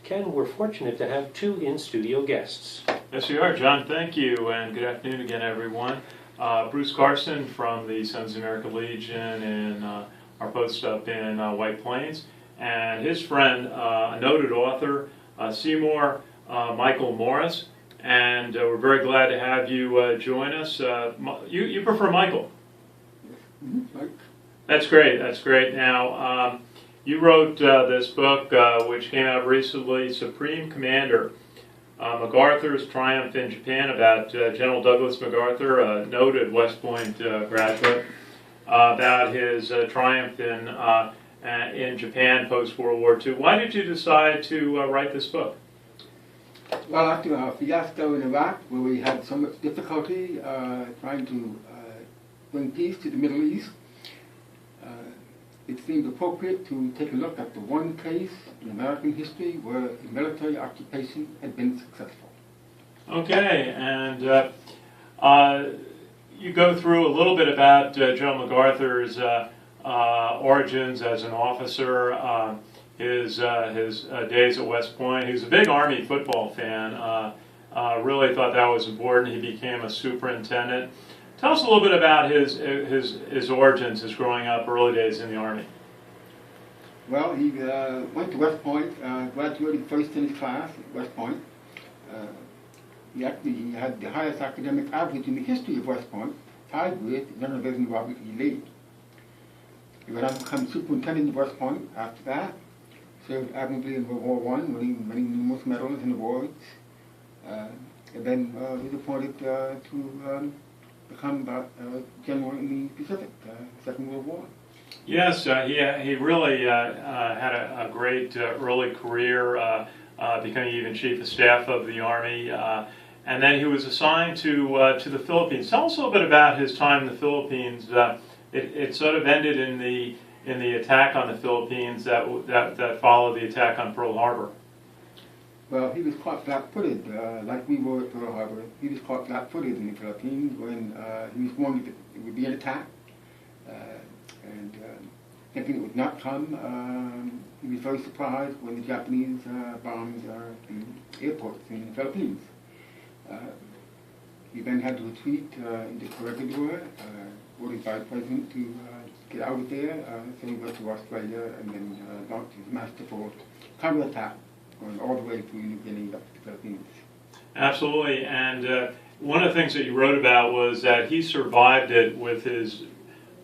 Ken, we're fortunate to have two in-studio guests. Yes, we are, John. Thank you, and good afternoon again, everyone. Bruce Carson from the Sons of American Legion and our post up in White Plains, and his friend, a noted author, Seymour, Michael Morris, and we're very glad to have you join us. You prefer Michael? That's great. That's great. Now, you wrote this book, which came out recently, Supreme Commander, MacArthur's Triumph in Japan, about General Douglas MacArthur, a noted West Point graduate, about his triumph in Japan post-World War II. Why did you decide to write this book? Well, after our fiasco in Iraq, where we had so much difficulty trying to bring peace to the Middle East, it seemed appropriate to take a look at the one case in American history where a military occupation had been successful. Okay, and you go through a little bit about General MacArthur's origins as an officer, his days at West Point. He was a big Army football fan, really thought that was important. He became a superintendent. Tell us a little bit about his origins, his growing up, early days in the Army. Well, he went to West Point, graduated first in his class at West Point. He had the highest academic average in the history of West Point, tied with General President Robert E. Lee. He went on to become superintendent of West Point after that, served admirably in World War I, winning many numerous medals and awards, and then he was appointed to become general in the Pacific, Second World War. Yes, he really had a great early career, becoming even Chief of Staff of the Army, and then he was assigned to the Philippines. Tell us a little bit about his time in the Philippines. It sort of ended in the attack on the Philippines that followed the attack on Pearl Harbor. Well, he was caught flat-footed, like we were at Pearl Harbor. He was caught flat-footed in the Philippines when he was warned that it would be an attack. And thinking it would not come, he was very surprised when the Japanese bombed the airports in the Philippines. He then had to retreat into Corregidor, ordered by the President to get out of there, so he went to Australia and then launched his masterful counterattack, going all the way through New Guinea up to the Philippines. Absolutely, and one of the things that you wrote about was that he survived it with his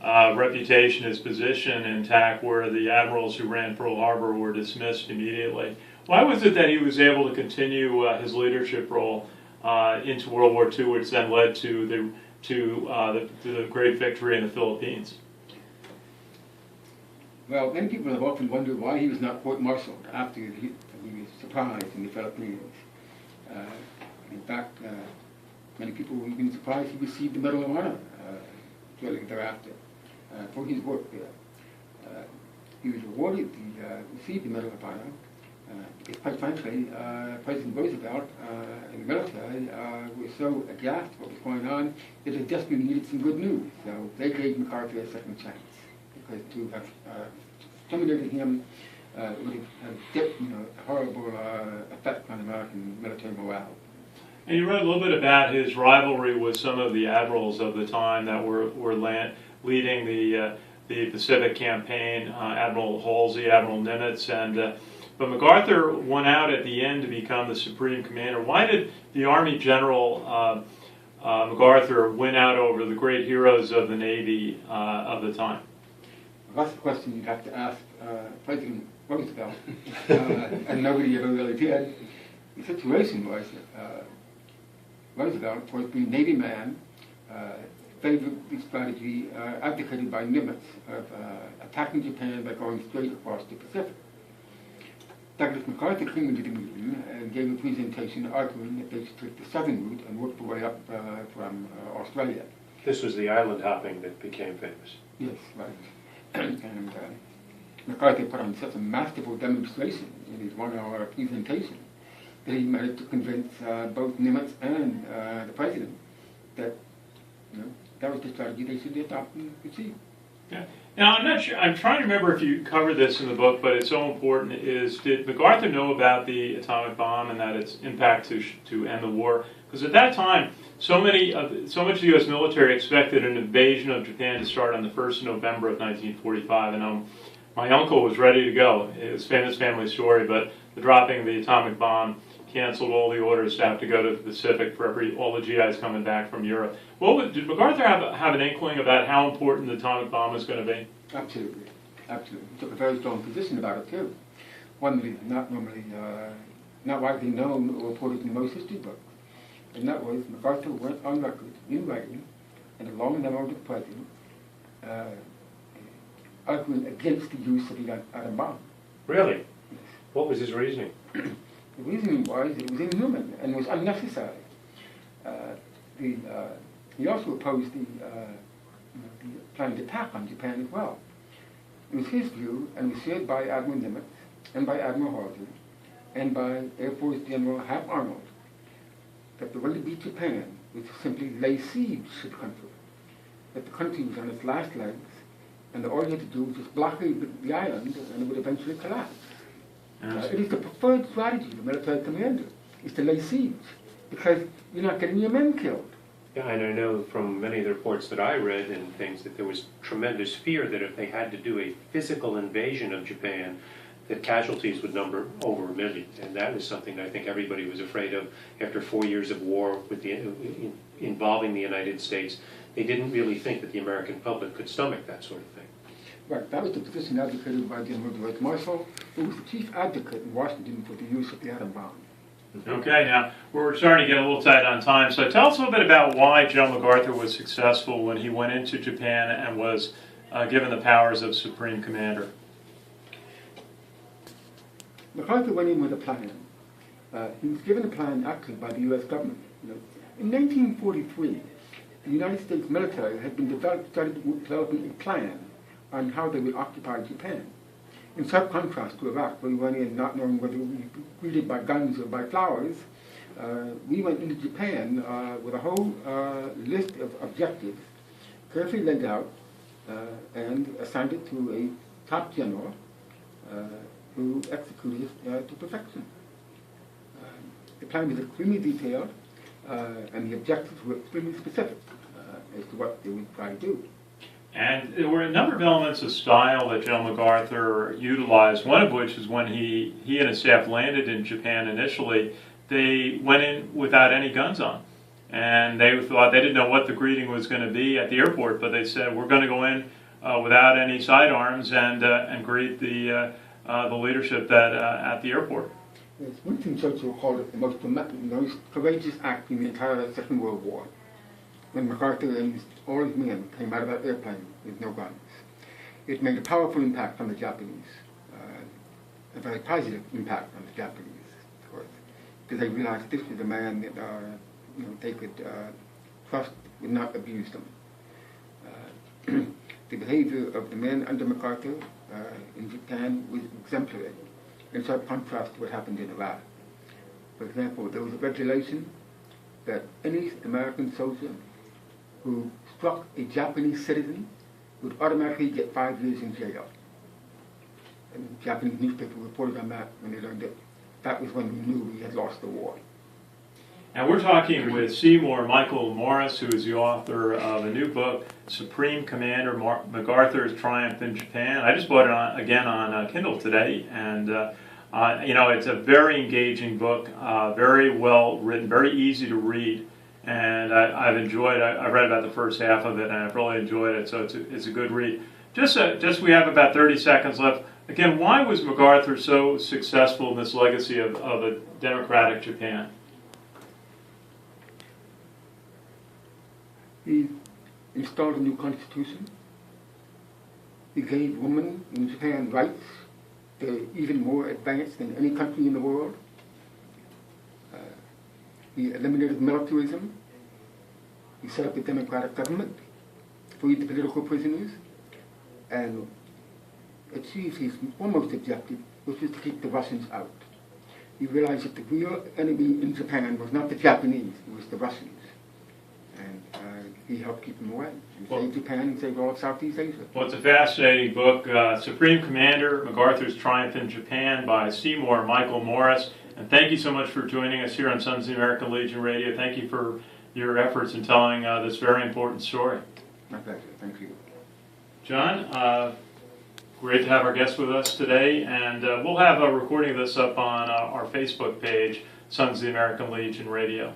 reputation, his position intact, where the admirals who ran Pearl Harbor were dismissed immediately. Why was it that he was able to continue his leadership role into World War II, which then led to the great victory in the Philippines? Well, many people have often wondered why he was not court-martialed after he was surprised in the Philippines. In fact, many people were even surprised he received the Medal of Honor shortly thereafter for his work there. He was received the Medal of Honor because, quite frankly, President Roosevelt and the military were so aghast at what was going on that they desperately needed some good news. So they gave MacArthur a second chance, because to have terminated him would have a horrible effect on American military morale. And you wrote a little bit about his rivalry with some of the admirals of the time that were leading the Pacific campaign, Admiral Halsey, Admiral Nimitz, but MacArthur went out at the end to become the Supreme Commander. Why did the Army General MacArthur win out over the great heroes of the Navy of the time? Well, that's a question you'd have to ask President Roosevelt, and nobody ever really did. The situation was Roosevelt, of course, being a Navy man, favored the strategy advocated by Nimitz of attacking Japan by going straight across the Pacific. Douglas MacArthur came into the meeting and gave a presentation arguing that they should take the southern route and work their way up from Australia. This was the island hopping that became famous. Yes, right. And MacArthur put on such a masterful demonstration in his 1-hour presentation that he managed to convince both Nimitz and the President that that was the strategy they should adopt and proceed. Yeah. Now, I'm not sure, I'm trying to remember if you covered this in the book, but it's so important, did MacArthur know about the atomic bomb and that its impact to end the war? Because at that time, so much of the U.S. military expected an invasion of Japan to start on the 1st of November of 1945, and my uncle was ready to go. It was a famous family story, but the dropping of the atomic bomb canceled all the orders to have to go to the Pacific for all the GIs coming back from Europe. Did MacArthur have an inkling about how important the atomic bomb was going to be? Absolutely, absolutely. He took a very strong position about it too. One that is not normally, not widely known or reported in most history books. And that was MacArthur went on record in writing, and a long memo to the president, arguing against the use of the atom bomb. Really? What was his reasoning? The reasoning was it was inhuman and was unnecessary. He also opposed the planned attack on Japan as well. It was his view, and was shared by Admiral Nimitz, and by Admiral Halsey, and by Air Force General Hap Arnold, that the way to beat Japan was to simply lay siege to the country. That the country was on its last legs, and that all you had to do was just blockade the island, and it would eventually collapse. It is the preferred strategy of the military commander, is to lay siege, because you're not getting your men killed. Yeah, and I know from many of the reports that I read and things that there was tremendous fear that if they had to do a physical invasion of Japan, that casualties would number over 1 million. And that was something that I think everybody was afraid of after 4 years of war with involving the United States. They didn't really think that the American public could stomach that sort of thing. Right, that was the position advocated by General Dwight Marshall, who was the chief advocate in Washington for the use of the atom bomb. Okay, now we're starting to get a little tight on time, so tell us a little bit about why General MacArthur was successful when he went into Japan and was given the powers of Supreme Commander. MacArthur went in with a plan. He was given a plan actually by the U.S. government. In 1943, the United States military had been developing a plan on how they would occupy Japan. In sharp contrast to Iraq, where we went in not knowing whether we would be greeted by guns or by flowers, we went into Japan with a whole list of objectives, carefully laid out, and assigned it to a top general who executed it to perfection. The plan was extremely detailed, and the objectives were extremely specific as to what they would try to do. And there were a number of elements of style that General MacArthur utilized, one of which is when he and his staff landed in Japan initially, they went in without any guns on. And they thought, they didn't know what the greeting was going to be at the airport, but they said, we're going to go in without any sidearms and greet the leadership at the airport. Yes, Winston Churchill called it the most courageous act in the entire Second World War, when MacArthur and all his men came out of that airplane with no guns. It made a powerful impact on the Japanese, a very positive impact on the Japanese, of course, because they realized this was a man that they could trust would not abuse them. The behavior of the men under MacArthur in Japan was exemplary, in sharp contrast to what happened in Iraq. For example, there was a regulation that any American soldier who struck a Japanese citizen would automatically get 5 years in jail. And the Japanese newspaper reported on that when they learned it. That was when we knew we had lost the war. And we're talking with Seymour Michael Morris, who is the author of a new book, Supreme Commander MacArthur's Triumph in Japan. I just bought it again on Kindle today, and it's a very engaging book, very well written, very easy to read. And I've enjoyed. I read about the first half of it, and I've really enjoyed it. So it's a good read. Just we have about 30 seconds left. Again, why was MacArthur so successful in this legacy of a democratic Japan? He installed a new constitution. He gave women in Japan rights that are even more advanced than any country in the world. He eliminated militarism. He set up a democratic government, freed the political prisoners, and achieved his foremost objective, which was to keep the Russians out. He realized that the real enemy in Japan was not the Japanese, it was the Russians. and he helped keep them away. And Well- saved Japan and saved all of Southeast Asia. Well, it's a fascinating book, Supreme Commander, MacArthur's Triumph in Japan by Seymour Michael Morris. And thank you so much for joining us here on Sons of the American Legion Radio. Thank you for your efforts in telling this very important story. My pleasure. Thank you. John, great to have our guest with us today, and we'll have a recording of this up on our Facebook page, Sons of the American Legion Radio.